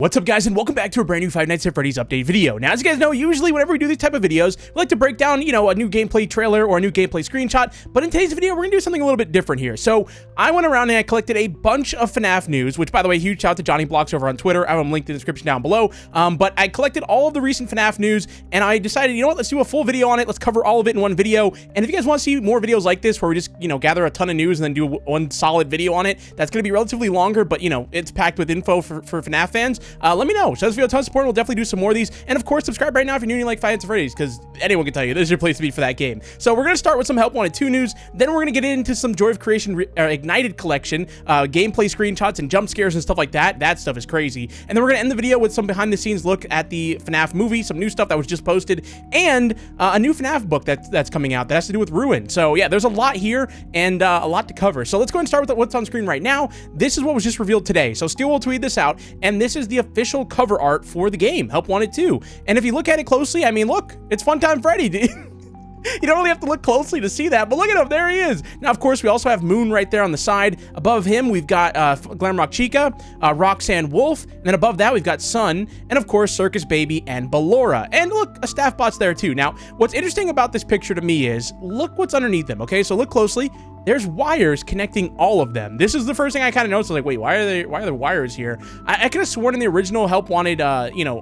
What's up, guys, and welcome back to a brand new Five Nights at Freddy's update video. Now, as you guys know, usually whenever we do these type of videos, we like to break down, a new gameplay trailer or a new gameplay screenshot, but in today's video, we're gonna do something a little bit different here. So, I went around and I collected a bunch of FNAF news, which, by the way, huge shout out to Johnny Blocks over on Twitter. I have him linked in the description down below, but I collected all of the recent FNAF news, and I decided, you know what, let's do a full video on it. Let's cover all of it in one video, and if you guys want to see more videos like this, where we just, gather a ton of news and then do one solid video on it, that's gonna be relatively longer, but, it's packed with info for FNAF fans, let me know. Show this video a ton of support. We'll definitely do some more of these. And of course, subscribe right now if you're new and you like Five Nights at Freddy's, because anyone can tell you this is your place to be for that game. So we're going to start with some Help Wanted 2 news. Then we're going to get into some Joy of Creation Ignited collection, gameplay screenshots and jump scares and stuff like that. That stuff is crazy. And then we're going to end the video with some behind the scenes look at the FNAF movie, some new stuff that was just posted, and a new FNAF book that's coming out that has to do with Ruin. So yeah, there's a lot here and a lot to cover. So let's go and start with what's on screen right now. This is what was just revealed today. So Steel will tweet this out, and this is the official cover art for the game, Help Wanted 2. And if you look at it closely, I mean, look, it's Funtime Freddy, dude. You don't really have to look closely to see that, but look at him, there he is. Now, of course, we also have Moon right there on the side. Above him, we've got Glamrock Chica, Roxanne Wolf, and then above that, we've got Sun, and of course, Circus Baby and Ballora. And look, a staff bot's there too. Now, what's interesting about this picture to me is, look what's underneath them, okay? So look closely. There's wires connecting all of them. This is the first thing I kind of noticed. I was like, wait, why are there wires here? I could have sworn in the original Help Wanted,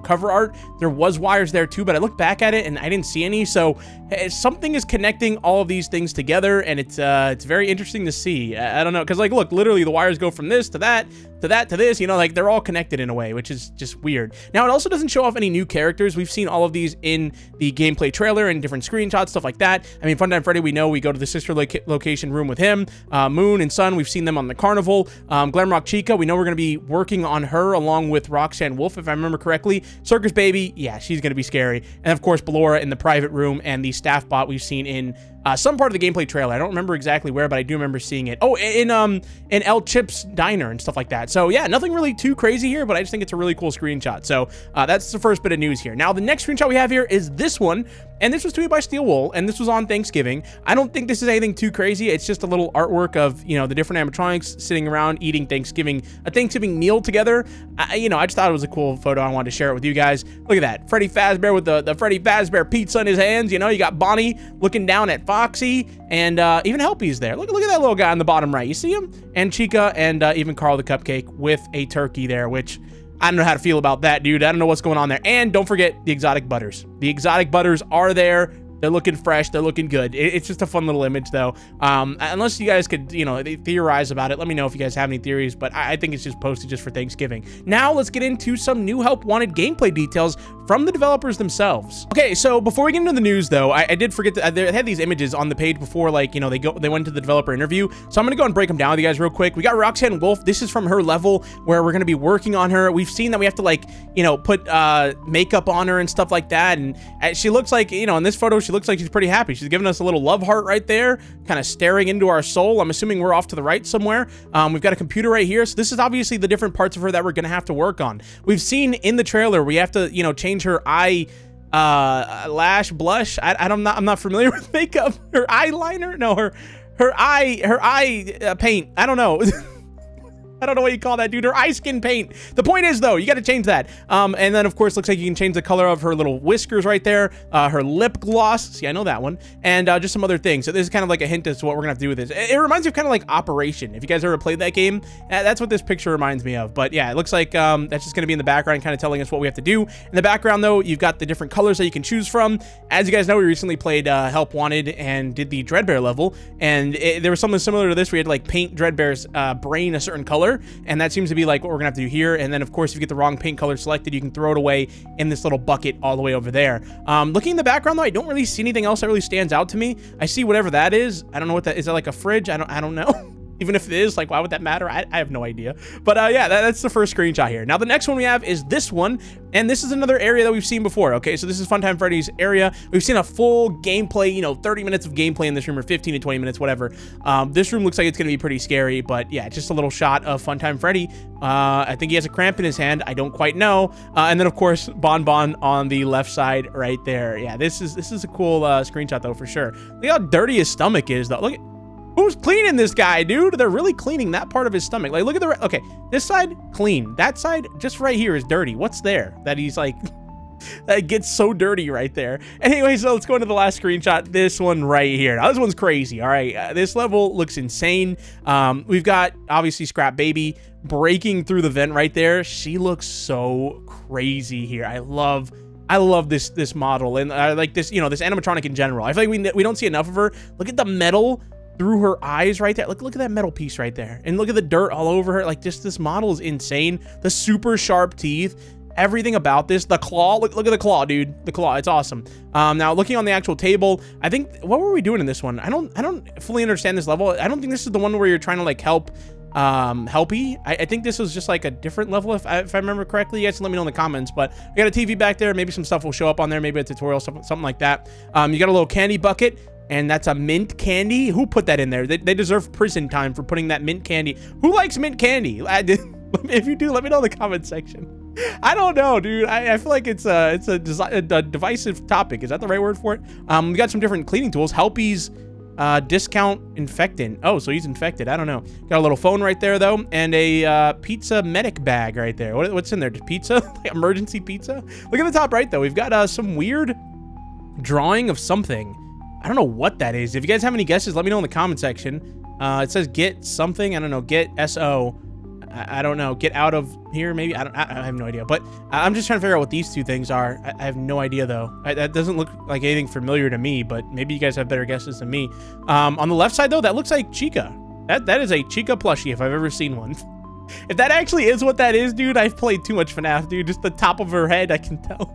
cover art, there was wires there too, but I looked back at it and I didn't see any. So something is connecting all of these things together, and it's very interesting to see. I don't know, because like, look, literally the wires go from this to that, to that, to this, like they're all connected in a way, which is just weird. Now, it also doesn't show off any new characters. We've seen all of these in the gameplay trailer and different screenshots, stuff like that. I mean, Funtime Freddy, we know we go to the sister location room with him. Moon and Sun, we've seen them on the carnival. Glamrock Chica, we know we're going to be working on her along with Roxanne Wolf, if I remember correctly. Circus Baby, yeah, she's going to be scary. And of course, Ballora in the private room, and the staff bot we've seen in some part of the gameplay trailer. I don't remember exactly where, but I do remember seeing it. Oh, in El Chip's diner and stuff like that. So yeah, nothing really too crazy here, but I just think it's a really cool screenshot. So that's the first bit of news here. Now, the next screenshot we have here is this one, and this was tweeted by Steel Wool, and this was on Thanksgiving. I don't think this is anything too crazy. It's just a little artwork of, the different animatronics sitting around eating a Thanksgiving meal together. I just thought it was a cool photo. I wanted to share it with you guys. Look at that. Freddy Fazbear with the Freddy Fazbear pizza in his hands. You got Bonnie looking down at Foxy, and even Helpy's there. Look at that little guy on the bottom right. You see him? And Chica, and even Carl the Cupcake with a turkey there, which I don't know how to feel about that, dude. I don't know what's going on there. And don't forget the exotic butters. The exotic butters are there. They're looking fresh. They're looking good. It's just a fun little image, though. Unless you guys could, theorize about it. Let me know if you guys have any theories, but I think it's just posted just for Thanksgiving. Now, let's get into some new Help Wanted gameplay details from the developers themselves. Okay, so before we get into the news, though, I did forget that they had these images on the page before, like, they went to the developer interview. So I'm going to go and break them down with you guys real quick. We got Roxanne Wolf. This is from her level where we're going to be working on her. We've seen that we have to, put makeup on her and stuff like that. And she looks like, in this photo, she looks like she's pretty happy. She's giving us a little love heart right there, kind of staring into our soul. I'm assuming we're off to the right somewhere. We've got a computer right here. So this is obviously the different parts of her that we're going to have to work on. We've seen in the trailer, we have to, change her eye lash blush. I'm not familiar with makeup. Her eyeliner? No, her eye paint. I don't know. I don't know what you call that, dude. Her eye skin paint. The point is, though, you got to change that. And then, of course, looks like you can change the color of her little whiskers right there. Her lip gloss. See, I know that one. And just some other things. So this is kind of like a hint as to what we're going to have to do with this. It reminds me of kind of like Operation. If you guys ever played that game, that's what this picture reminds me of. But yeah, it looks like that's just going to be in the background, kind of telling us what we have to do. In the background, though, you've got the different colors that you can choose from. As you guys know, we recently played Help Wanted and did the Dreadbear level. And there was something similar to this. We had to like paint Dreadbear's brain a certain color. And that seems to be like what we're gonna have to do here. And then, of course, if you get the wrong paint color selected, you can throw it away in this little bucket all the way over there. Looking in the background, though, I don't really see anything else that really stands out to me. I see whatever that is. I don't know what that is. That like a fridge? I don't know. Even if it is, like, why would that matter? I have no idea. But yeah, that's the first screenshot here. Now, the next one we have is this one, and this is another area that we've seen before, okay? So this is Funtime Freddy's area. We've seen a full gameplay, 30 minutes of gameplay in this room, or 15 to 20 minutes, whatever. This room looks like it's gonna be pretty scary, but yeah, just a little shot of Funtime Freddy. I think he has a cramp in his hand. I don't quite know. And then, of course, Bon Bon on the left side right there. Yeah, this is a cool screenshot, though, for sure. Look how dirty his stomach is, though. Look at... Who's cleaning this guy, dude? They're really cleaning that part of his stomach. Like, look at the, okay, this side, clean. That side, just right here is dirty. What's there that he's like, that gets so dirty right there. Anyway, so let's go into the last screenshot. This one right here. Now, this one's crazy, all right? This level looks insane. We've got, obviously, Scrap Baby breaking through the vent right there. She looks so crazy here. I love this model, and I like this, you know, this animatronic in general. I feel like we don't see enough of her. Look at the metal through her eyes right there. Look at that metal piece right there, and look at the dirt all over her. Like, just this model is insane. The super sharp teeth, everything about this. The claw, look at the claw, dude. The claw, it's awesome. Now looking on the actual table, I think, what were we doing in this one? I don't fully understand this level. I don't think this is the one where you're trying to like help helpy. I think this was just like a different level, if I remember correctly. You guys can let me know in the comments. But we got a TV back there. Maybe some stuff will show up on there, maybe a tutorial, something like that. You got a little candy bucket, and that's a mint candy. Who put that in there? They deserve prison time for putting that mint candy. Who likes mint candy? If you do, let me know in the comment section. I don't know, dude. I feel like it's a divisive topic. Is that the right word for it? We got some different cleaning tools. Helpy's discount infectant. Oh, so he's infected. I don't know. Got a little phone right there though, and a pizza medic bag right there. What's in there? Just pizza? Like emergency pizza? Look at the top right though. We've got some weird drawing of something. I don't know what that is. If you guys have any guesses, let me know in the comment section. It says get something. I don't know. Get SO. I don't know. Get out of here, maybe. I have no idea. But I'm just trying to figure out what these two things are. I have no idea though. That doesn't look like anything familiar to me, but maybe you guys have better guesses than me. On the left side though, that looks like Chica. That is a Chica plushie if I've ever seen one. If that actually is what that is, dude, I've played too much FNAF, dude. Just the top of her head, I can tell.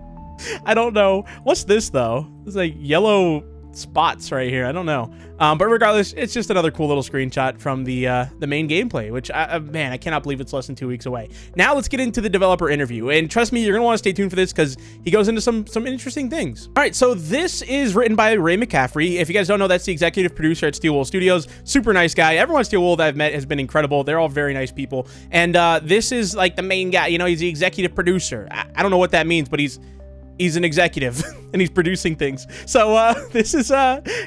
I don't know. What's this though? It's like yellow spots right here. I don't know. But regardless, it's just another cool little screenshot from the main gameplay, which man, I cannot believe it's less than 2 weeks away. Now let's get into the developer interview, and trust me, you're gonna want to stay tuned for this because he goes into some interesting things. All right, so this is written by Ray McCaffrey. If you guys don't know, that's the executive producer at Steel Wool Studios. Super nice guy. Everyone at Steel Wool that I've met has been incredible. They're all very nice people, and this is like the main guy. You know, he's the executive producer. I don't know what that means, but he's an executive and he's producing things. So this is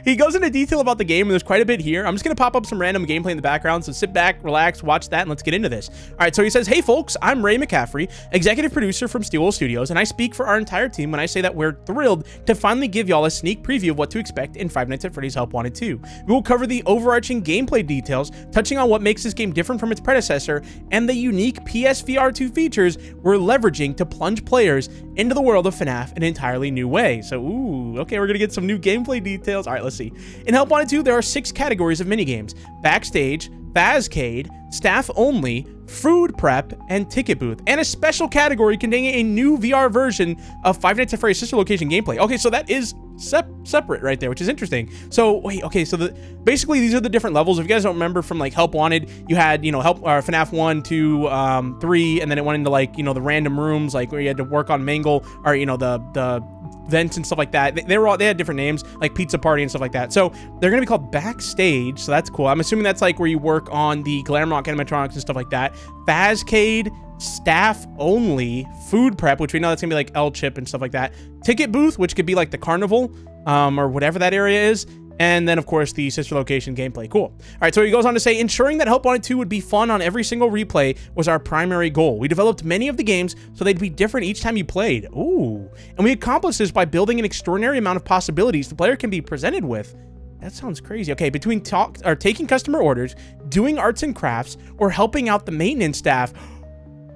he goes into detail about the game, and there's quite a bit here. I'm just gonna pop up some random gameplay in the background, so sit back, relax, watch that, and let's get into this. All right, so he says, hey folks, I'm Ray McCaffrey, executive producer from Steel Wool Studios, and I speak for our entire team when I say that we're thrilled to finally give y'all a sneak preview of what to expect in Five Nights at Freddy's Help Wanted 2. We will cover the overarching gameplay details, touching on what makes this game different from its predecessor and the unique PSVR2 features we're leveraging to plunge players into the world of FNAF in an entirely new way. So, ooh, okay, we're gonna get some new gameplay details. All right, let's see. In Help Wanted 2, there are 6 categories of minigames: backstage, Fazcade, staff only, food prep, and ticket booth, and a special category containing a new VR version of Five Nights at Freddy's sister location gameplay. Okay, so that is separate right there, which is interesting. So wait, okay, so basically these are the different levels. If you guys don't remember from like Help Wanted, you had, you know, FNAF 1, 2, 3, and then it went into like, you know, the random rooms, like where you had to work on Mangle, or, you know, the vents and stuff like that. They had different names, like Pizza Party and stuff like that. So they're gonna be called Backstage, so that's cool. I'm assuming that's like where you work on the Glamrock animatronics and stuff like that. Fazcade, staff only, food prep, which we know that's gonna be like L Chip and stuff like that. Ticket booth, which could be like the carnival, or whatever that area is. And then, of course, the sister location gameplay. Cool. All right, so he goes on to say, ensuring that Help Wanted 2 would be fun on every single replay was our primary goal. We developed many of the games so they'd be different each time you played. Ooh. And we accomplished this by building an extraordinary amount of possibilities the player can be presented with. That sounds crazy. Okay, between taking customer orders, doing arts and crafts, or helping out the maintenance staff.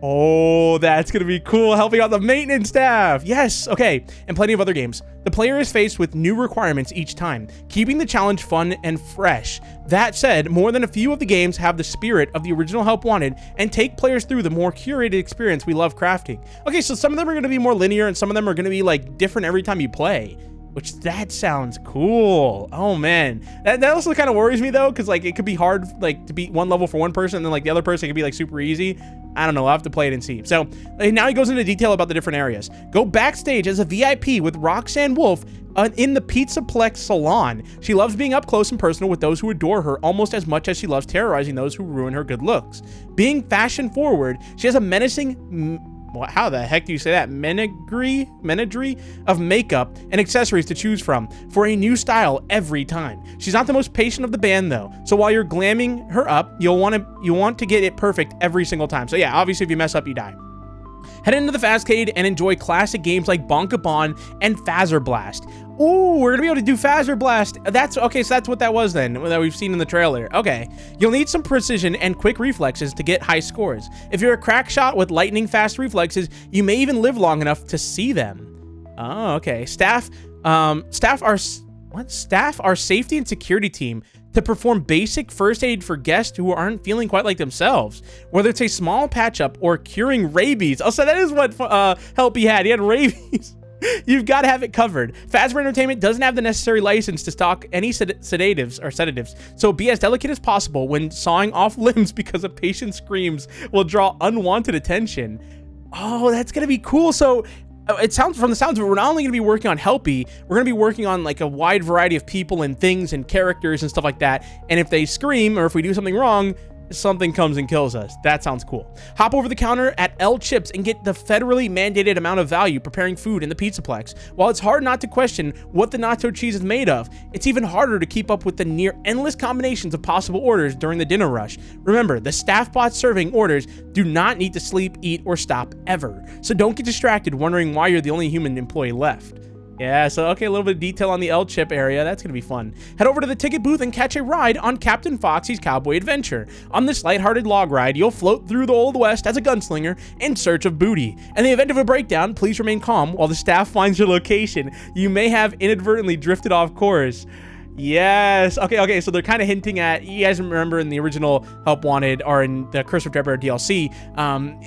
Oh, that's gonna be cool, helping out the maintenance staff. Yes, okay, and plenty of other games. The player is faced with new requirements each time, keeping the challenge fun and fresh. That said, more than a few of the games have the spirit of the original Help Wanted and take players through the more curated experience we love crafting. Okay, so some of them are gonna be more linear and some of them are gonna be like different every time you play. Which, that sounds cool. Oh man, that also kind of worries me though, because like it could be hard like to beat one level for one person, and then like the other person could be like super easy. I don't know, I'll have to play it and see. So now he goes into detail about the different areas. Go backstage as a VIP with Roxanne Wolf in the Pizzaplex salon. She loves being up close and personal with those who adore her almost as much as she loves terrorizing those who ruin her good looks. Being fashion forward, she has a menacing how the heck do you say that? Menagerie of makeup and accessories to choose from for a new style every time. She's not the most patient of the band though, so while you're glamming her up, you want to get it perfect every single time. So yeah, obviously if you mess up, you die. Head into the Fastcade and enjoy classic games like Bonka Bon and Phaser Blast. Ooh, we're gonna be able to do Phaser Blast. That's okay, so that's what that was then, that we've seen in the trailer. Okay. You'll need some precision and quick reflexes to get high scores. If you're a crack shot with lightning fast reflexes, you may even live long enough to see them. Oh, okay. Staff our safety and security team to perform basic first aid for guests who aren't feeling quite like themselves, whether it's a small patch up or curing rabies. Oh, so that is what help he had. He had rabies. You've got to have it covered. Fazbear Entertainment doesn't have the necessary license to stock any sedatives, so be as delicate as possible when sawing off limbs because a patient's screams will draw unwanted attention. Oh, that's gonna be cool. So it sounds, from the sounds of it, we're not only going to be working on Helpy, we're going to be working on like a wide variety of people and things and characters and stuff like that. And if they scream or if we do something wrong, something comes and kills us. That sounds cool. Hop over the counter at L Chips and get the federally mandated amount of value preparing food in the Pizzaplex. While it's hard not to question what the nacho cheese is made of, it's even harder to keep up with the near endless combinations of possible orders during the dinner rush. Remember, the staff bots serving orders do not need to sleep, eat, or stop ever. So don't get distracted wondering why you're the only human employee left. Yeah, so okay, a little bit of detail on the L-Chip area. That's going to be fun. Head over to the ticket booth and catch a ride on Captain Foxy's Cowboy Adventure. On this lighthearted log ride, you'll float through the Old West as a gunslinger in search of booty. In the event of a breakdown, please remain calm while the staff finds your location. You may have inadvertently drifted off course. Yes. Okay. So they're kind of hinting at, you guys remember in the original Help Wanted or in the Curse of Dreadbear DLC,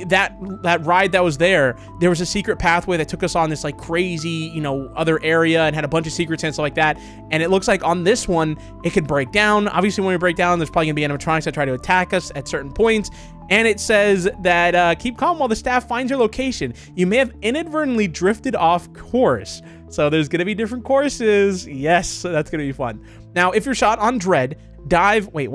that ride that was there was a secret pathway that took us on this like crazy, other area and had a bunch of secrets and stuff like that. And it looks like on this one, it could break down. Obviously, when we break down, there's probably gonna be animatronics that try to attack us at certain points. And it says that keep calm while the staff finds your location. You may have inadvertently drifted off course. So there's going to be different courses. Yes, that's going to be fun. Now, if you're short on Dread, dive into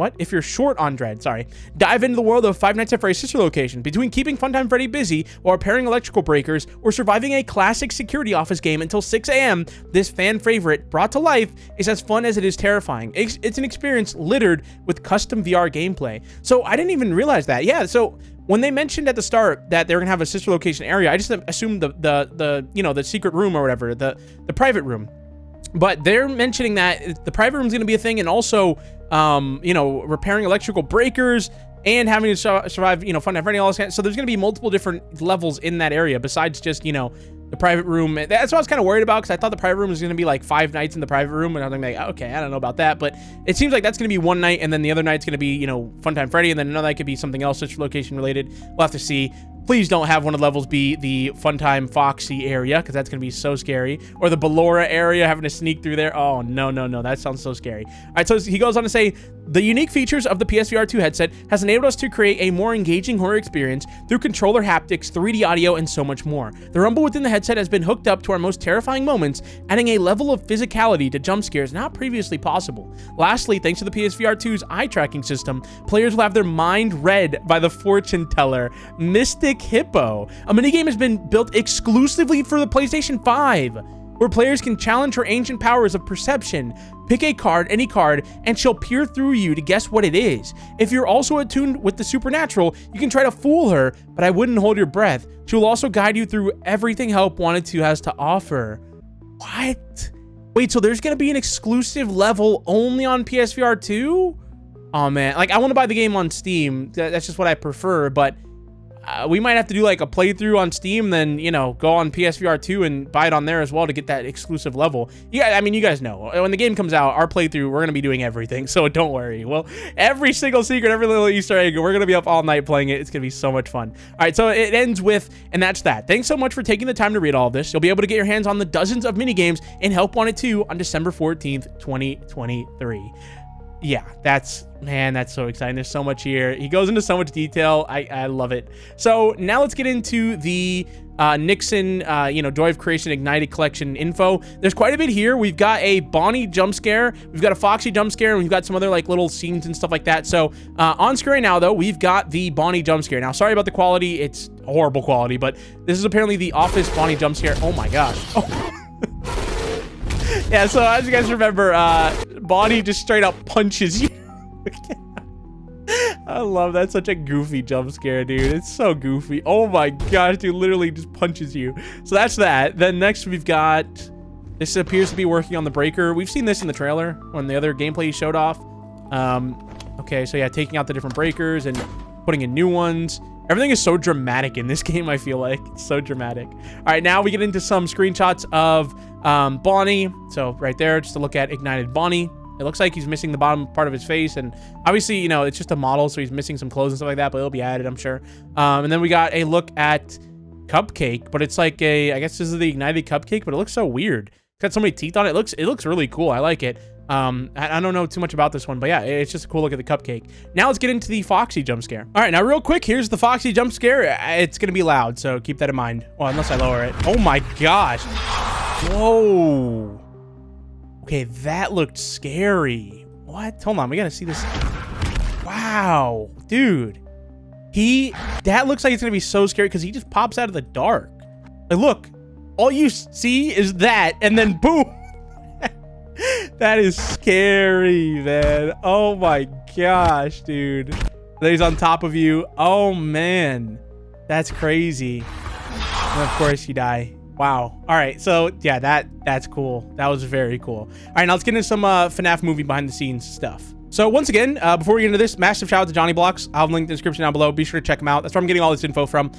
the world of Five Nights at Freddy's sister location. Between keeping Funtime Freddy busy while repairing electrical breakers or surviving a classic security office game until 6 a.m., this fan favorite brought to life is as fun as it is terrifying. It's an experience littered with custom VR gameplay. So I didn't even realize that. Yeah, so when they mentioned at the start that they're gonna have a sister location area, I just assumed the secret room or whatever, the private room. But they're mentioning that the private room is going to be a thing, and also, repairing electrical breakers and having to survive, Funtime Freddy, all this. So there's going to be multiple different levels in that area besides just, the private room. That's what I was kind of worried about, because I thought the private room was going to be like 5 nights in the private room, and I was like, okay, I don't know about that, but it seems like that's going to be one night, and then the other night's going to be, Funtime Freddy, and then another night could be something else that's location related. We'll have to see. Please don't have one of the levels be the Funtime Foxy area, because that's going to be so scary. Or the Ballora area, having to sneak through there. Oh, no. That sounds so scary. All right, so he goes on to say, the unique features of the PSVR2 headset has enabled us to create a more engaging horror experience through controller haptics, 3D audio, and so much more. The rumble within the headset has been hooked up to our most terrifying moments, adding a level of physicality to jump scares not previously possible. Lastly, thanks to the PSVR2's eye tracking system, players will have their mind read by the fortune teller, Mystic Hippo. A minigame has been built exclusively for the PlayStation 5, where players can challenge her ancient powers of perception. Pick a card, any card, and she'll peer through you to guess what it is. If you're also attuned with the supernatural, you can try to fool her, but I wouldn't hold your breath. She will also guide you through everything Help Wanted has to offer. What? Wait, so there's gonna be an exclusive level only on PSVR 2? Oh man, like I want to buy the game on Steam. That's just what I prefer, but we might have to do like a playthrough on Steam, then, go on PSVR 2 and buy it on there as well to get that exclusive level. Yeah, I mean, you guys know, when the game comes out, our playthrough, we're going to be doing everything, so don't worry. Well, every single secret, every little Easter egg, we're going to be up all night playing it. It's going to be so much fun. All right, so it ends with, and that's that. Thanks so much for taking the time to read all of this. You'll be able to get your hands on the dozens of minigames in Help Wanted 2 on December 14th, 2023. Yeah, that's so exciting. There's so much here. He goes into so much detail. I love it. So now let's get into the Nixon, Joy of Creation Ignited Collection info. There's quite a bit here. We've got a Bonnie jump scare. We've got a Foxy jump scare. And we've got some other like little scenes and stuff like that. So on screen right now, though, we've got the Bonnie jump scare. Now, sorry about the quality. It's horrible quality, but this is apparently the Office Bonnie jump scare. Oh my gosh. Oh. Yeah, so as you guys remember, Bonnie just straight up punches you. I love that. Such a goofy jump scare, dude. It's so goofy. Oh my gosh, dude, literally just punches you. So that's that. Then next we've got, this appears to be working on the breaker. We've seen this in the trailer when the other gameplay showed off. Okay, so yeah, taking out the different breakers and putting in new ones. Everything is so dramatic in this game, I feel like. It's so dramatic. All right, now we get into some screenshots of Bonnie. So right there, just to look at ignited Bonnie. It looks like he's missing the bottom part of his face, and obviously, you know, it's just a model, so he's missing some clothes and stuff like that, but it'll be added, I'm sure. And then we got a look at Cupcake, but it's like a, I guess this is the ignited Cupcake, but it looks so weird. It's got so many teeth on it. It looks really cool. I like it. I don't know too much about this one, but yeah, it's just a cool look at the Cupcake. Now let's get into the Foxy jump scare. All right, now real quick, here's the Foxy jump scare. It's gonna be loud, so keep that in mind. Well, unless I lower it. Oh my gosh. Whoa. Okay, that looked scary. What? Hold on, we gotta see this. Wow, dude. That looks like it's gonna be so scary because he just pops out of the dark. Like, look, all you see is that, and then boom. That is scary, man. Oh my gosh, dude. Then he's on top of you. Oh man, that's crazy. And of course you die. Wow. All right, so yeah, that's cool. That was very cool. All right, now let's get into some FNAF movie behind the scenes stuff. So once again, before we get into this, massive shout out to Johnny Blocks. I'll have a link in the description down below. Be sure to check him out. That's where I'm getting all this info from.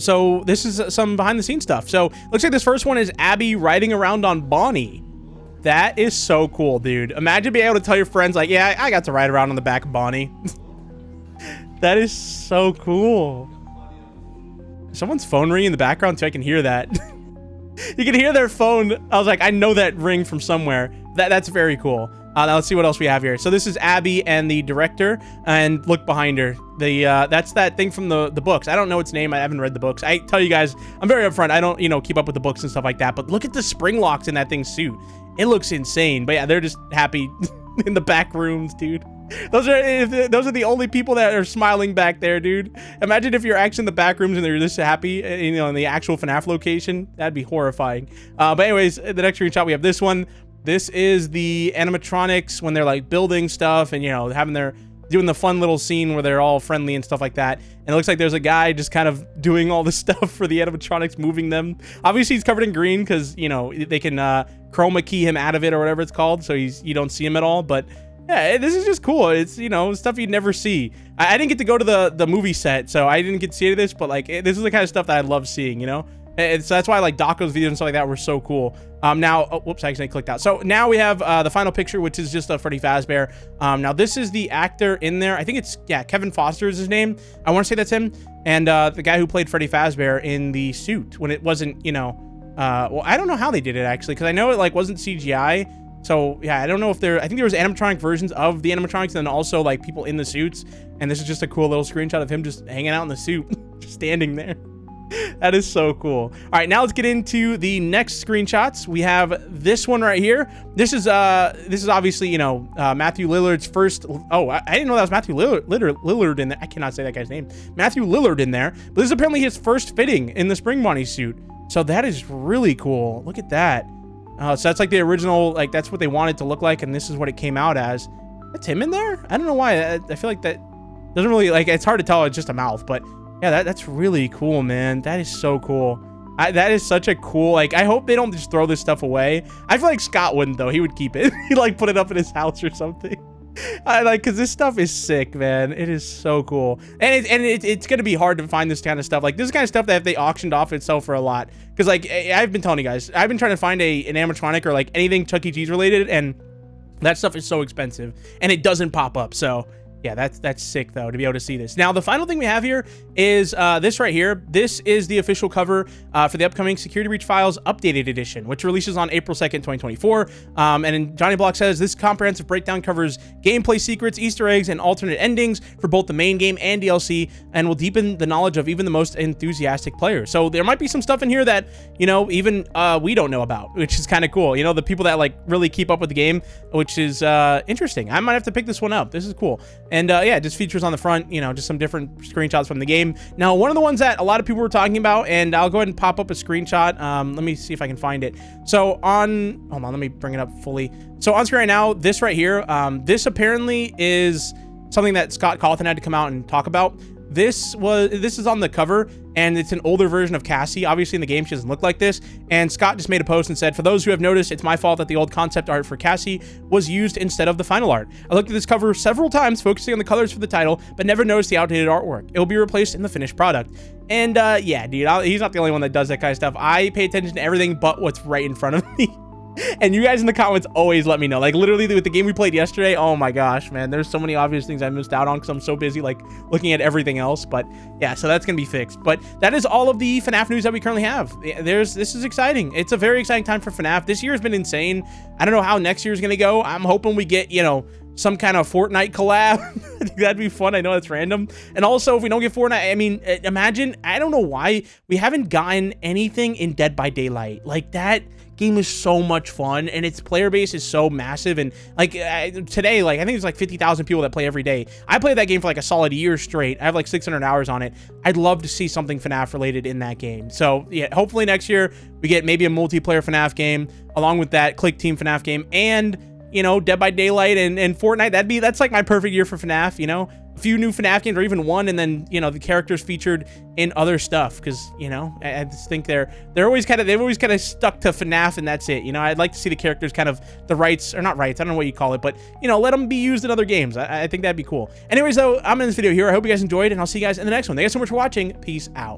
So this is some behind the scenes stuff. So looks like this first one is Abby riding around on Bonnie. That is so cool, dude. Imagine being able to tell your friends, like, yeah, I got to ride around on the back of Bonnie. That is so cool. Someone's phone ringing in the background too. I can hear that. You can hear their phone. I was like, I know that ring from somewhere. That's very cool. Now let's see what else we have here. So this is Abby and the director, and look behind her. That's that thing from the books. I don't know its name. I haven't read the books. I tell you guys, I'm very upfront. I don't, keep up with the books and stuff like that. But look at the spring locks in that thing's suit. It looks insane. But yeah, they're just happy in the back rooms, dude. Those are the only people that are smiling back there, dude. Imagine if you're actually in the back rooms and they're this happy, in the actual FNAF location. That'd be horrifying. But anyways, the next screenshot, we have this one. This is the animatronics when they're like building stuff and, doing the fun little scene where they're all friendly and stuff like that. And it looks like there's a guy just kind of doing all the stuff for the animatronics, moving them. Obviously, he's covered in green because, they can chroma key him out of it or whatever it's called. So you don't see him at all. But yeah, this is just cool. It's, stuff you'd never see. I didn't get to go to the movie set, so I didn't get to see any of this. But like, this is the kind of stuff that I love seeing, And so that's why like Daco's videos and stuff like that were so cool. Now, whoops, I accidentally clicked out. So now we have the final picture, which is just a Freddy Fazbear. Now this is the actor in there. I think it's, Kevin Foster is his name. I want to say that's him. And the guy who played Freddy Fazbear in the suit when it wasn't, well, I don't know how they did it actually, because I know it like wasn't CGI. So yeah, I don't know if I think there was animatronic versions of the animatronics and then also like people in the suits. And this is just a cool little screenshot of him just hanging out in the suit, just standing there. That is so cool. All right, now let's get into the next screenshots. We have this one right here. This is obviously, Matthew Lillard's first. Oh, I didn't know that was Matthew Lillard in there. I cannot say that guy's name. Matthew Lillard in there. But this is apparently his first fitting in the Spring Bonnie suit. So that is really cool. Look at that. So that's like the original, like that's what they wanted to look like, and this is what it came out as. That's him in there? I don't know why. I feel like that doesn't really, like, it's hard to tell. It's just a mouth, but yeah, that's really cool, man. That is so cool. That is such a cool, like, I hope they don't just throw this stuff away. I feel like Scott wouldn't, though. He would keep it. He'd, like, put it up in his house or something. Because this stuff is sick, man. It is so cool. And it's going to be hard to find this kind of stuff. Like, this is kind of stuff that if they auctioned off, it'd sell for a lot. Because, like, I've been telling you guys, I've been trying to find an animatronic or, like, anything Chuck E. Cheese related, and that stuff is so expensive. And it doesn't pop up, so yeah, that's sick, though, to be able to see this. Now, the final thing we have here is this right here. This is the official cover for the upcoming Security Breach Files Updated Edition, which releases on April 2nd, 2024. And Johnny Block says, this comprehensive breakdown covers gameplay secrets, Easter eggs, and alternate endings for both the main game and DLC, and will deepen the knowledge of even the most enthusiastic players. So there might be some stuff in here that, even we don't know about, which is kind of cool. The people that, like, really keep up with the game, which is interesting. I might have to pick this one up. This is cool. And yeah, just features on the front, you know, just some different screenshots from the game. Now, one of the ones that a lot of people were talking about, and I'll go ahead and pop up a screenshot. Let me see if I can find it. So hold on, let me bring it up fully. So on screen right now, this right here, this apparently is something that Scott Cawthon had to come out and talk about. This is on the cover, and it's an older version of Cassie. Obviously in the game she doesn't look like this, and Scott just made a post and said, for those who have noticed, it's my fault that the old concept art for Cassie was used instead of the final art. I looked at this cover several times focusing on the colors for the title, but never noticed the outdated artwork. It will be replaced in the finished product. And yeah, dude, he's not the only one that does that kind of stuff. I pay attention to everything but what's right in front of me. And you guys in the comments always let me know. Like literally with the game we played yesterday, oh my gosh, man, there's so many obvious things I missed out on because I'm so busy like looking at everything else. But yeah, so that's gonna be fixed. But that is all of the FNAF news that we currently have. This is exciting. It's a very exciting time for FNAF. This year has been insane. I don't know how next year's gonna go. I'm hoping we get, you know, some kind of Fortnite collab. I think that'd be fun. I know that's random. And also, if we don't get Fortnite, I mean, imagine, I don't know why we haven't gotten anything in Dead by Daylight. Like, that game is so much fun, and its player base is so massive. And like today, like I think there's like 50,000 people that play every day. I played that game for like a solid year straight. I have like 600 hours on it. I'd love to see something FNAF related in that game. So yeah, hopefully next year we get maybe a multiplayer FNAF game along with that Click Team FNAF game, and you know, Dead by Daylight and Fortnite. That's like my perfect year for FNAF, you know, a few new FNAF games or even one, and then, you know, the characters featured in other stuff, because, you know, I just think they've always kind of stuck to FNAF and that's it. You know, I'd like to see the characters kind of the rights, or not rights, I don't know what you call it, but, you know, let them be used in other games. I think that'd be cool. Anyways, though, I'm in this video here. I hope you guys enjoyed, and I'll see you guys in the next one. Thank you so much for watching. Peace out.